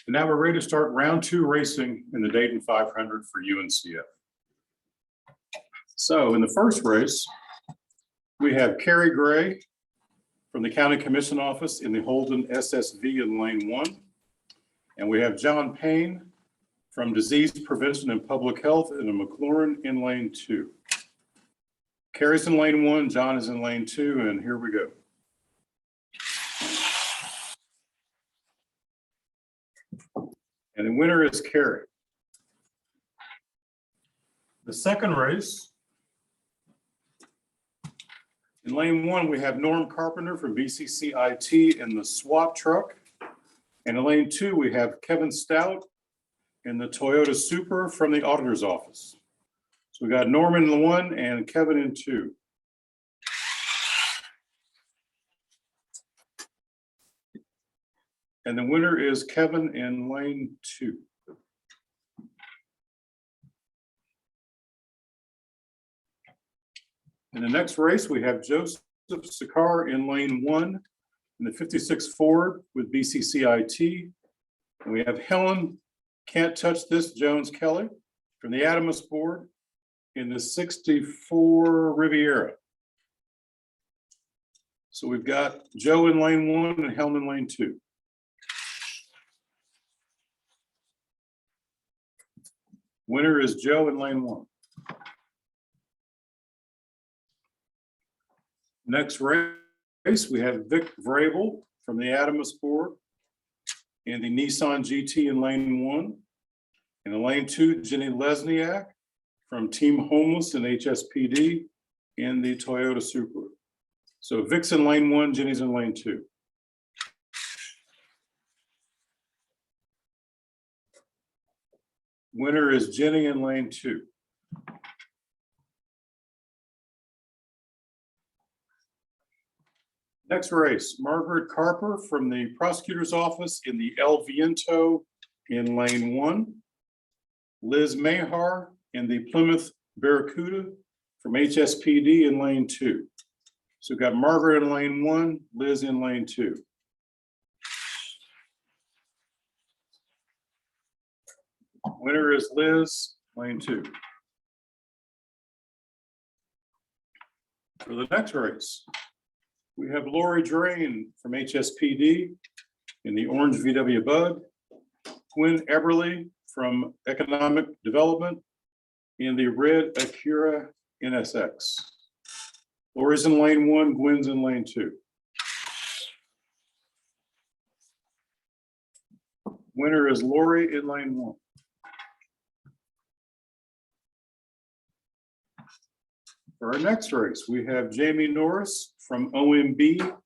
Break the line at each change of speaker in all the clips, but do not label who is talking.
And now we're ready to start round 2 racing in the Dayton 500 for UNCF. So in the first race, we have Carrie Gray from the County Commission Office in the Holden SSV in lane 1. And we have John Payne from Disease Prevention and Public Health in the McLaurin in lane 2. Carrie's in lane 1, John is in lane 2, and here we go. And the winner is Carrie. The second race, in lane 1, we have Norm Carpenter from BCCIT in the SWAT truck. And in lane 2, we have Kevin Stout in the Toyota Supra from the auditor's office. So we got Norm in 1 and Kevin in 2. And the winner is Kevin in lane 2. In the next race, we have Joseph Sakar in lane 1 in the 56 Ford with BCCIT. And we have Helen Can't Touch This Jones Kelly from the Adamus board in the 64 Riviera. So we've got Joe in lane 1 and Helen in lane 2. Winner is Joe in lane 1. Next race, we have Vic Vrabel from the Adamus board in the Nissan GT in lane 1. In lane 2, Jenny Lesniak from Team Homeless and HSPD in the Toyota Supra. So Vic's in lane 1, Jenny's in lane 2. Winner is Jenny in lane 2. Next race, Margaret Carper from the prosecutor's office in the El Viento in lane 1. Liz Mahar in the Plymouth Barracuda from HSPD in lane 2. So we've got Margaret in lane 1, Liz in lane 2. Winner is Liz, lane 2. For the next race, we have Lori Drain from HSPD in the orange VW Bug, Quinn Eberly from Economic Development in the red Acura NSX. Lori's in lane 1, Gwen's in lane 2. Winner is Lori in lane 1. For our next race, we have Jamie Norris from OMB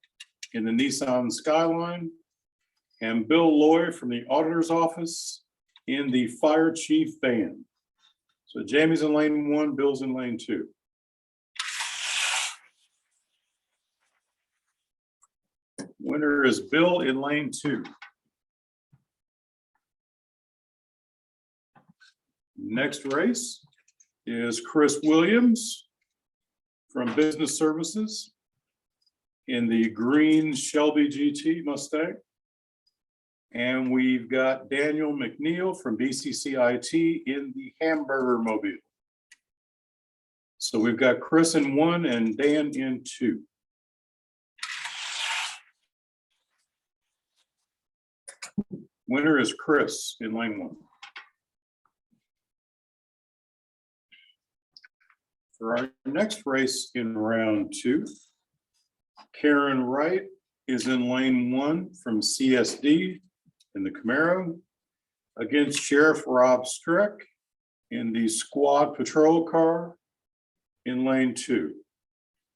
in the Nissan Skyline and Bill Loy from the auditor's office in the fire chief van. So Jamie's in lane 1, Bill's in lane 2. Winner is Bill in lane 2. Next race is Chris Williams from Business Services in the green Shelby GT Mustang. And we've got Daniel McNeil from BCCIT in the Hamburger Mobile. So we've got Chris in 1 and Dan in 2. Winner is Chris in lane 1. For our next race in round 2, Karen Wright is in lane 1 from CSD in the Camaro against Sheriff Rob Strick in the squad patrol car in lane 2.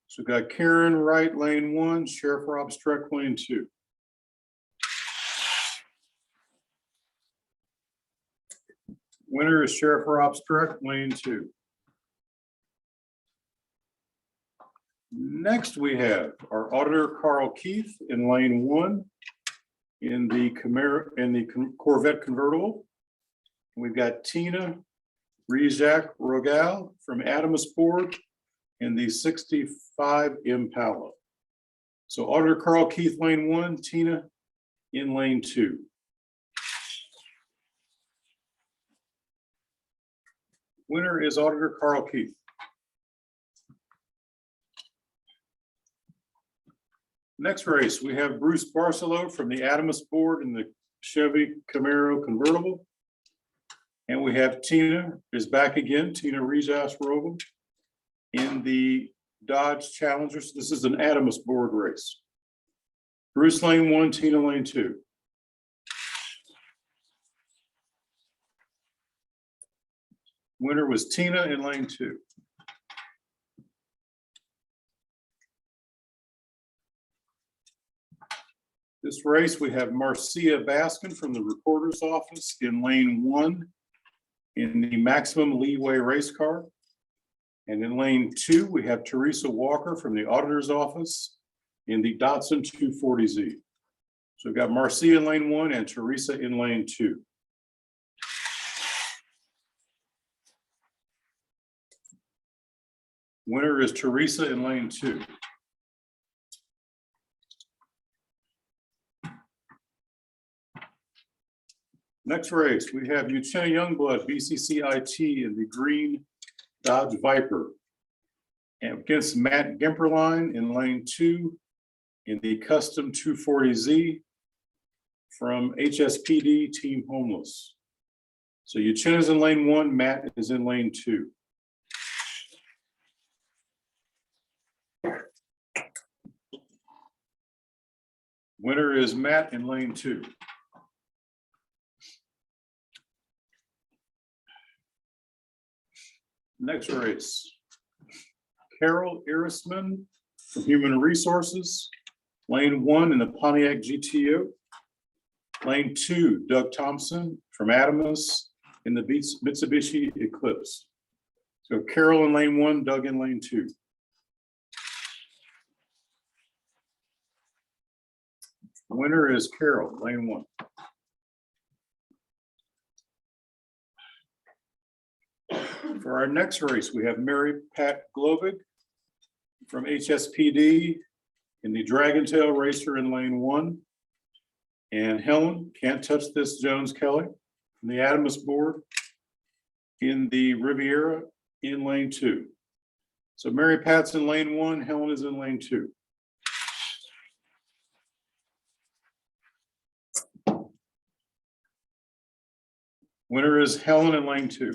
So we've got Karen Wright lane 1, Sheriff Rob Strick lane 2. Winner is Sheriff Rob Strick lane 2. Next, we have our auditor Carl Keith in lane 1 in the Camaro, in the Corvette convertible. We've got Tina Rizak Rogal from Adamus Board in the 65 Impala. So auditor Carl Keith lane 1, Tina in lane 2. Winner is Auditor Carl Keith. Next race, we have Bruce Barcelo from the Adamus Board in the Chevy Camaro convertible. And we have Tina is back again, Tina Rejas-Rogel in the Dodge Challengers. This is an Adamus Board race. Bruce lane 1, Tina lane 2. Winner was Tina in lane 2. This race, we have Marcia Baskin from the Recorder's Office in lane 1 in the Maximum Leeway race car. And in lane 2, we have Teresa Walker from the Auditor's Office in the Datsun 240Z. So we've got Marcia in lane 1 and Teresa in lane 2. Winner is Teresa in lane 2. Next race, we have Uchenna Youngblood, BCCIT in the green Dodge Viper. And against Matt Gemperline in lane 2 in the custom 240Z from HSPD Team Homeless. So Uchenna's in lane 1, Matt is in lane 2. Winner is Matt in lane 2. Next race, Carol Irisman from Human Resources, lane 1 in the Pontiac GTO. Lane 2, Doug Thompson from Adamus in the Mitsubishi Eclipse. So Carol in lane 1, Doug in lane 2. Winner is Carol, lane 1. For our next race, we have Mary Pat Globig from HSPD in the Dragon Tail Racer in lane 1. And Helen, Can't Touch This Jones Kelly from the Adamus Board in the Riviera in lane 2. So Mary Pat's in lane 1, Helen is in lane 2. Winner is Helen in lane 2.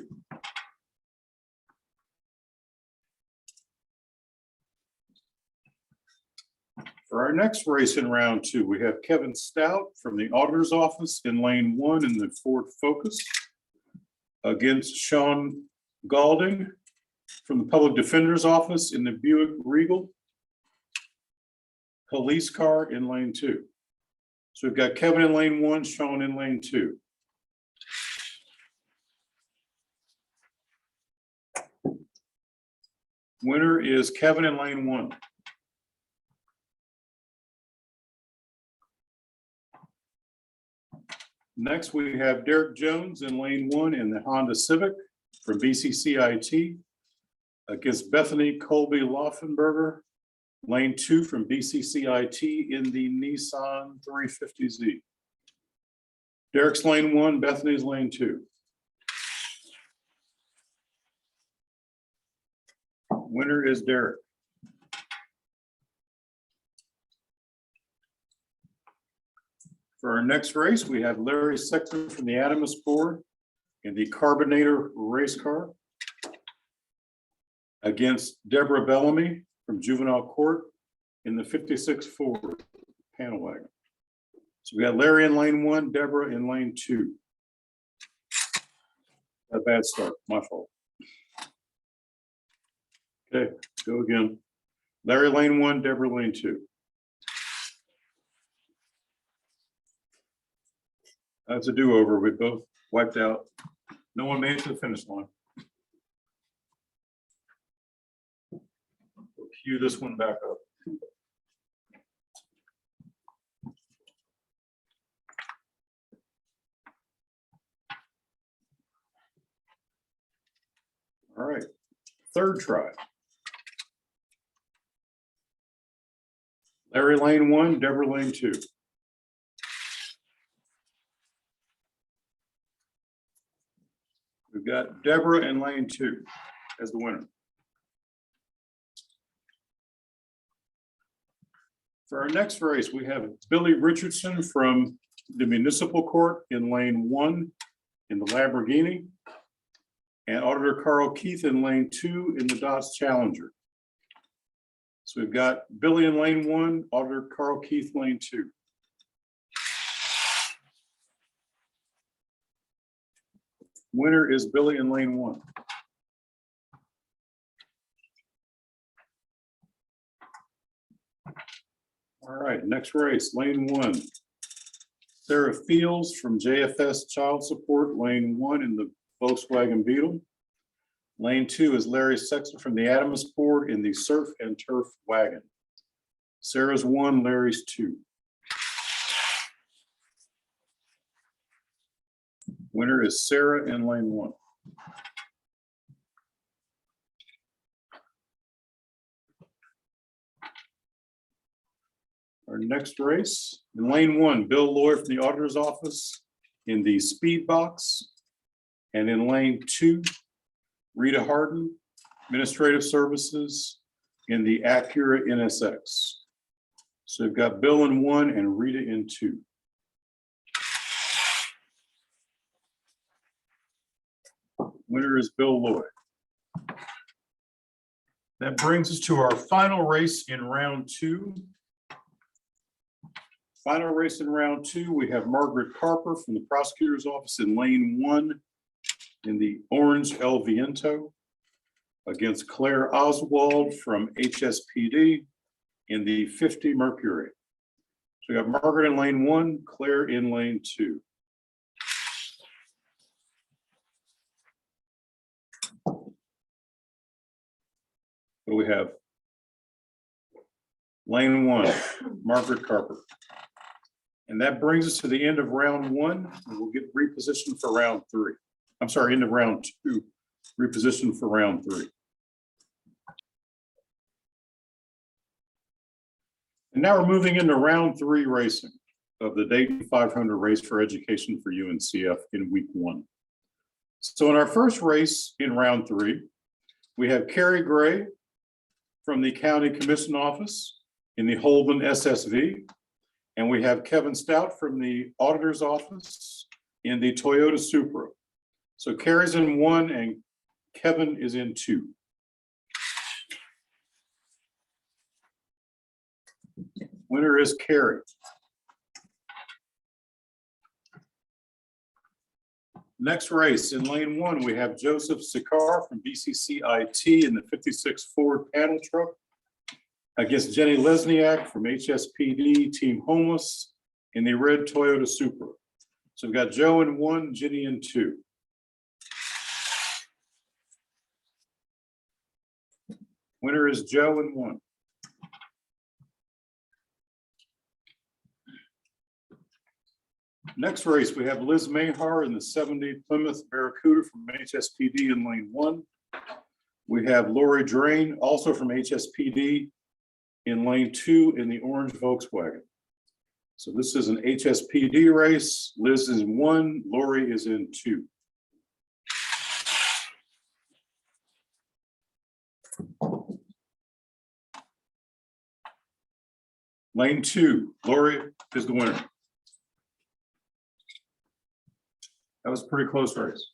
For our next race in round 2, we have Kevin Stout from the Auditor's Office in lane 1 in the Ford Focus against Sean Galding from the Public Defender's Office in the Buick Regal police car in lane 2. So we've got Kevin in lane 1, Sean in lane 2. Winner is Kevin in lane 1. Next, we have Derek Jones in lane 1 in the Honda Civic from BCCIT against Bethany Colby Laufenberger, lane 2 from BCCIT in the Nissan 350Z. Derek's lane 1, Bethany's lane 2. Winner is Derek. For our next race, we have Larry Sexton from the Adamus Board in the Carbonator race car against Deborah Bellamy from Juvenile Court in the 56 Ford panel wagon. So we got Larry in lane 1, Deborah in lane 2. A bad start, my fault. Okay, go again. Larry lane 1, Deborah lane 2. That's a do-over. We both wiped out. No one made it to the finish line. We'll cue this one back up. All right, third try. Larry lane 1, Deborah lane 2. We've got Deborah in lane 2 as the winner. For our next race, we have Billy Richardson from the Municipal Court in lane 1 in the Lamborghini, and Auditor Carl Keith in lane 2 in the Dodge Challenger. So we've got Billy in lane 1, Auditor Carl Keith lane 2. Winner is Billy in lane 1. All right, next race, lane 1. Sarah Fields from JFS Child Support, lane 1 in the Volkswagen Beetle. Lane 2 is Larry Sexton from the Adamsport in the Surf and Turf Wagon. Sarah's 1, Larry's 2. Winner is Sarah in lane 1. Our next race, in lane 1, Bill Lloyd from the Auditor's Office in the Speed Box. And in lane 2, Rita Harden, Administrative Services in the Acura NSX. So we've got Bill in 1 and Rita in 2. Winner is Bill Lloyd. That brings us to our final race in round 2. Final race in round 2, we have Margaret Carper from the Prosecutor's Office in lane 1 in the orange El Viento against Claire Oswald from HSPD in the 50 Mercury. So we got Margaret in lane 1, Claire in lane 2. What do we have? Lane 1, Margaret Carper. And that brings us to the end of round 1. And we'll get repositioned for round 3. I'm sorry, end of round 2, repositioned for round 3. And now we're moving into round 3 racing of the Dayton 500 Race for Education for UNCF in week 1. So in our first race in round 3, we have Carrie Gray from the County Commission Office in the Holden SSV. And we have Kevin Stout from the Auditor's Office in the Toyota Supra. So Carrie's in 1 and Kevin is in 2. Winner is Carrie. Next race in lane 1, we have Joseph Sikar from BCCIT in the 56 Ford panel truck against Jenny Lesniak from HSPD Team Homeless in the red Toyota Supra. So we've got Joe in 1, Jenny in 2. Winner is Joe in 1. Next race, we have Liz Mahar in the 70 Plymouth Barracuda from HSPD in lane 1. We have Lori Drain, also from HSPD, in lane 2 in the orange Volkswagen. So this is an HSPD race. Liz is in 1, Lori is in 2. Lane 2, Lori is the winner. That was a pretty close race.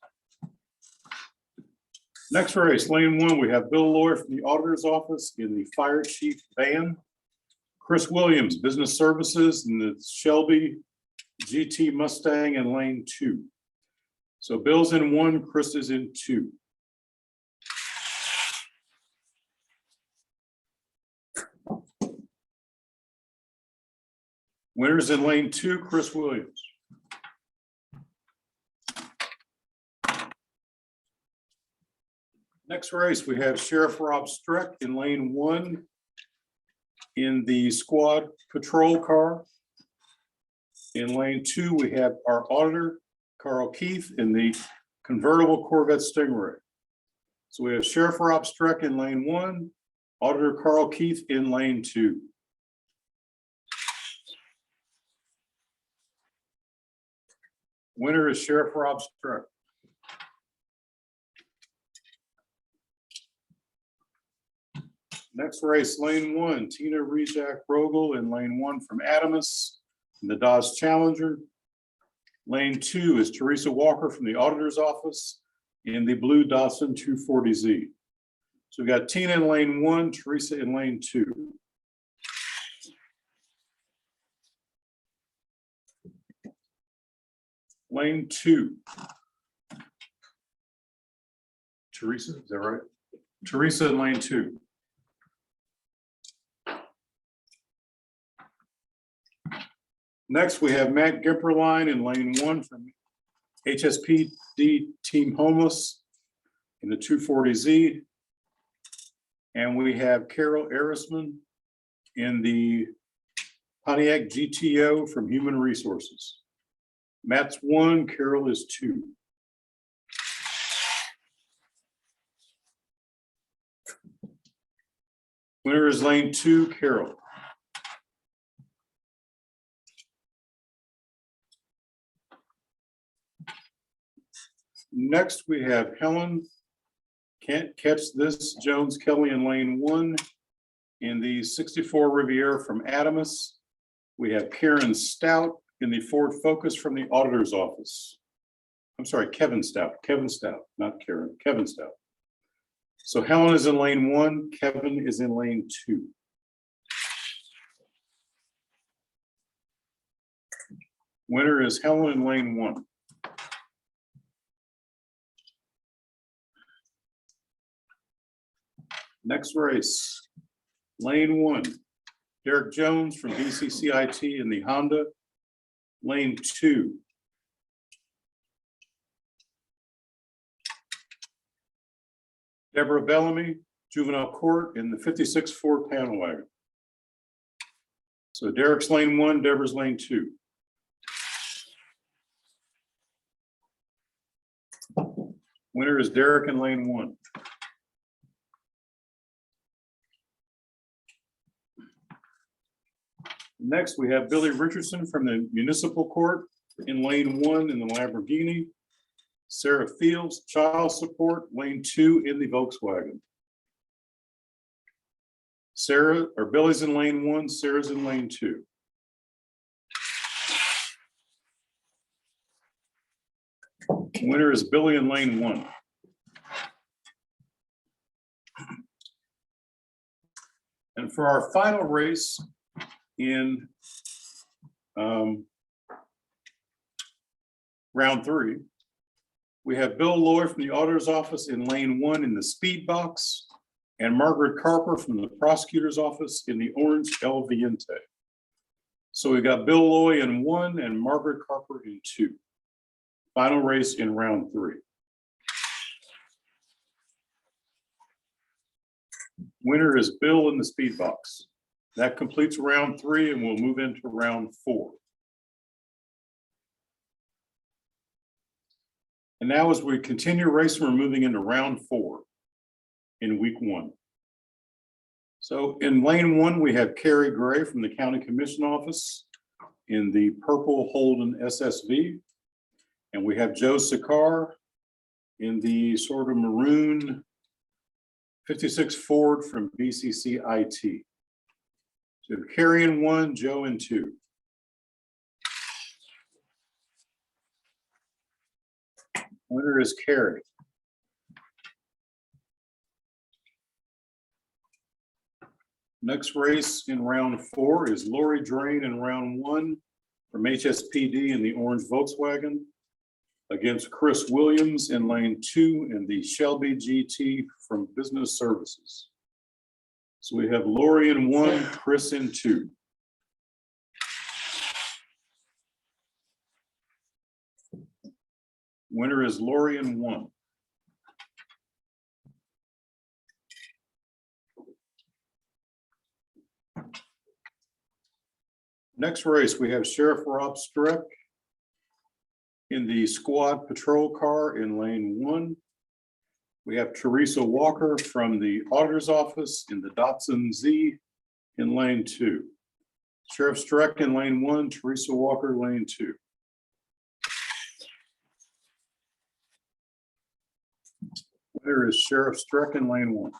Next race, lane 1, we have Bill Lloyd from the Auditor's Office in the Fire Chief van. Chris Williams, Business Services in the Shelby GT Mustang in lane 2. So Bill's in 1, Chris is in 2. Winners in lane 2, Chris Williams. Next race, we have Sheriff Rob Streck in lane 1 in the squad patrol car. In lane 2, we have our auditor, Carl Keith, in the convertible Corvette Stingray. So we have Sheriff Rob Streck in lane 1, Auditor Carl Keith in lane 2. Winner is Sheriff Rob Streck. Next race, lane 1, Tina Rejack Rogel in lane 1 from Adamus in the Dodge Challenger. Lane 2 is Teresa Walker from the auditor's office in the blue Datsun 240Z. So we've got Tina in lane 1, Teresa in lane 2. Lane 2. Teresa, is that right? Teresa in lane 2. Next, we have Matt Gimperline in lane 1 from HSPD Team Homeless in the 240Z. And we have Carol Arisman in the Pontiac GTO from Human Resources. Matt's 1, Carol is 2. Winner is lane 2, Carol. Next, we have Helen, Can't Catch This, Jones Kelly in lane 1. In the 64 Riviera from Adamus, we have Karen Stout in the Ford Focus from the auditor's office. I'm sorry, Kevin Stout, not Karen, Kevin Stout. So Helen is in lane 1, Kevin is in lane 2. Winner is Helen in lane 1. Next race, lane 1, Derek Jones from BCCIT in the Honda. Lane 2, Deborah Bellamy, Juvenile Court in the 56 Ford panel wagon. So Derek's lane 1, Deborah's lane 2. Winner is Derek in lane 1. Next, we have Billy Richardson from the Municipal Court in lane 1 in the Lamborghini. Sarah Fields, Child Support, lane 2 in the Volkswagen. Billy's in lane 1, Sarah's in lane 2. Winner is Billy in lane 1. And for our final race, in round 3, we have Bill Loy from the auditor's office in lane 1 in the speed box, and Margaret Carper from the prosecutor's office in the orange El Viente. So we got Bill Loy in 1 and Margaret Carper in 2. Final race in round 3. Winner is Bill in the speed box. That completes round 3, and we'll move into round 4. And now as we continue racing, we're moving into round 4 in week 1. So in lane 1, we have Carrie Gray from the County Commission Office in the purple Holden SSV. And we have Joe Sikar in the sort of maroon 56 Ford from BCCIT. So Carrie in 1, Joe in 2. Winner is Carrie. Next race in round 4 is Lori Drain in round 1 from HSPD in the orange Volkswagen against Chris Williams in lane 2 in the Shelby GT from Business Services. So we have Lori in 1, Chris in 2. Winner is Lori in 1. Next race, we have Sheriff Rob Streck in the squad patrol car in lane 1. We have Teresa Walker from the auditor's office in the Datsun Z in lane 2. Sheriff Streck in lane 1, Teresa Walker lane 2. Winner is Sheriff Streck in lane 1.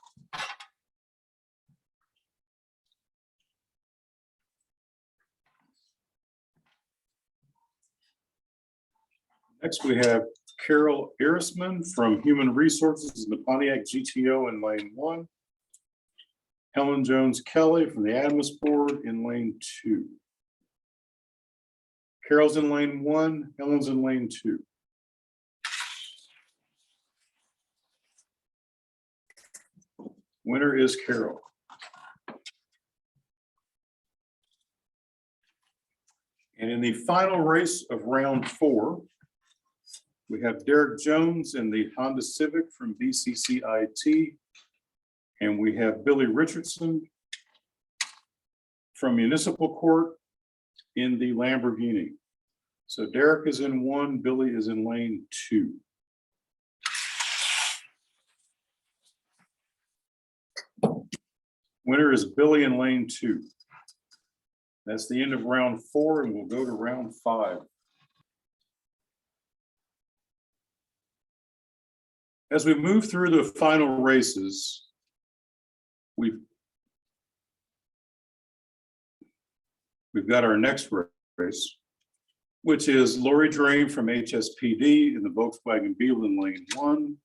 Next, we have Carol Irisman from Human Resources in the Pontiac GTO in lane 1. Helen Jones Kelly from the Adams Board in lane 2. Carol's in lane 1, Helen's in lane 2. Winner is Carol. And in the final race of round 4, we have Derek Jones in the Honda Civic from BCCIT, and we have Billy Richardson from Municipal Court in the Lamborghini. So Derek is in 1, Billy is in lane 2. Winner is Billy in lane 2. That's the end of round 4, and we'll go to round 5. As we move through the final races, we've got our next race, which is Lori Drain from HSPD in the Volkswagen Beetle in lane 1.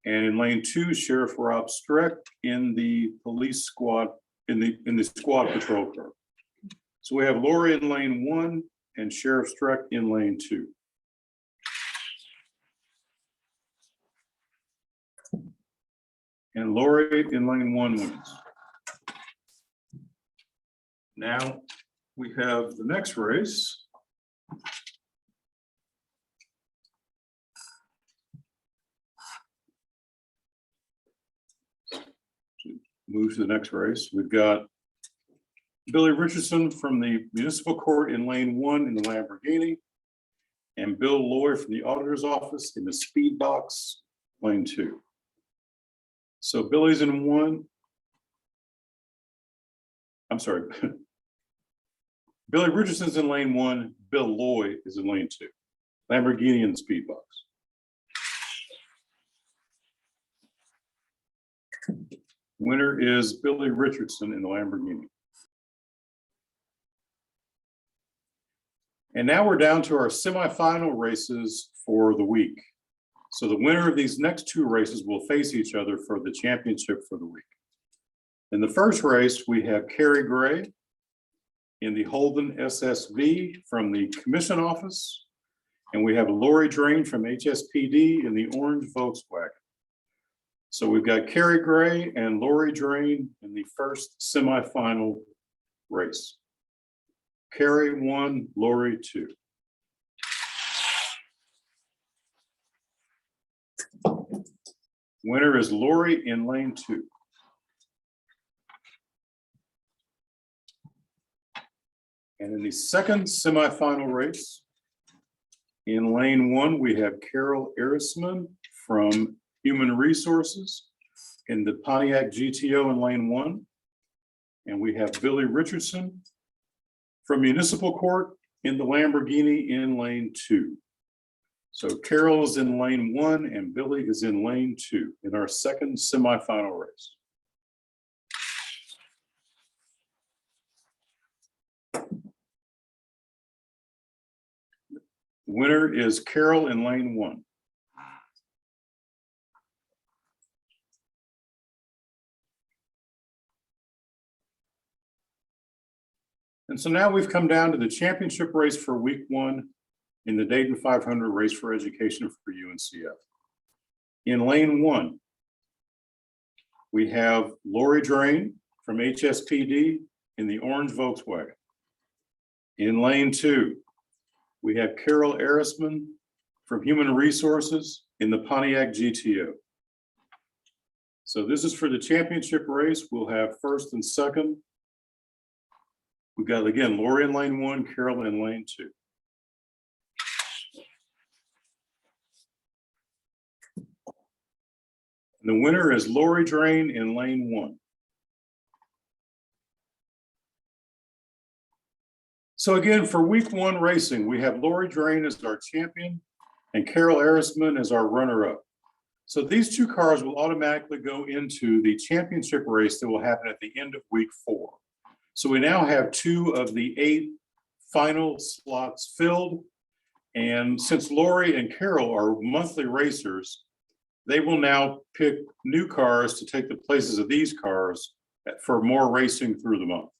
And in lane 2, Sheriff Rob Streck in the police squad, in the squad patrol car. So we have Lori in lane 1 and Sheriff Streck in lane 2. And Lori in lane 1 wins. Now we have the next race. Move to the next race. We've got Billy Richardson from the Municipal Court in lane 1 in the Lamborghini, and Bill Loy from the Auditor's Office in the Speed Box, lane 2. So Billy's in 1. I'm sorry. Billy Richardson's in lane 1. Bill Loy is in lane 2. Lamborghini in the Speed Box. Winner is Billy Richardson in the Lamborghini. And now we're down to our semifinal races for the week. So the winner of these next 2 races will face each other for the championship for the week. In the first race, we have Carrie Gray in the Holden SSV from the Commission Office. And we have Lori Drain from HSPD in the orange Volkswagen. So we've got Carrie Gray and Lori Drain in the first semifinal race. Carrie 1, Lori 2. Winner is Lori in lane 2. And in the second semifinal race, in lane 1, we have Carol Irisman from Human Resources in the Pontiac GTO in lane 1. And we have Billy Richardson from Municipal Court in the Lamborghini in lane 2. So Carol is in lane 1 and Billy is in lane 2 in our second semifinal race. Winner is Carol in lane 1. And so now we've come down to the championship race for week 1 in the Dayton 500 Race for Education for UNCF. In lane 1, we have Lori Drain from HSPD in the orange Volkswagen. In lane 2, we have Carol Irisman from Human Resources in the Pontiac GTO. So this is for the championship race. We'll have first and second. We've got, again, Lori in lane 1, Carol in lane 2. And the winner is Lori Drain in lane 1. So again, for week 1 racing, we have Lori Drain as our champion and Carol Irisman as our runner-up. So these 2 cars will automatically go into the championship race that will happen at the end of week 4. So we now have 2 of the 8 final slots filled. And since Lori and Carol are monthly racers, they will now pick new cars to take the places of these cars for more racing through the month.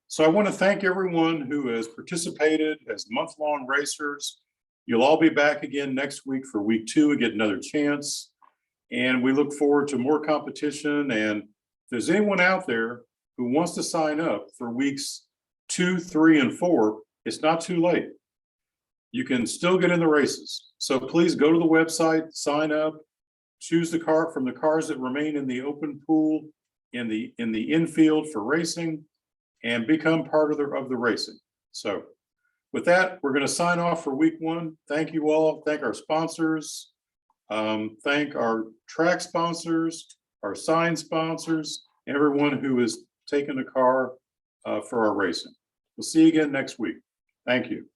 So I want to thank everyone who has participated as month-long racers. You'll all be back again next week for week 2 and get another chance. And we look forward to more competition. And if there's anyone out there who wants to sign up for weeks 2, 3, and 4, it's not too late. You can still get in the races. So please go to the website, sign up, choose the car from the cars that remain in the open pool in the infield for racing, and become part of the racing. So with that, we're going to sign off for week 1. Thank you all. Thank our sponsors. Thank our track sponsors, our sign sponsors, and everyone who has taken a car for our racing. We'll see you again next week. Thank you.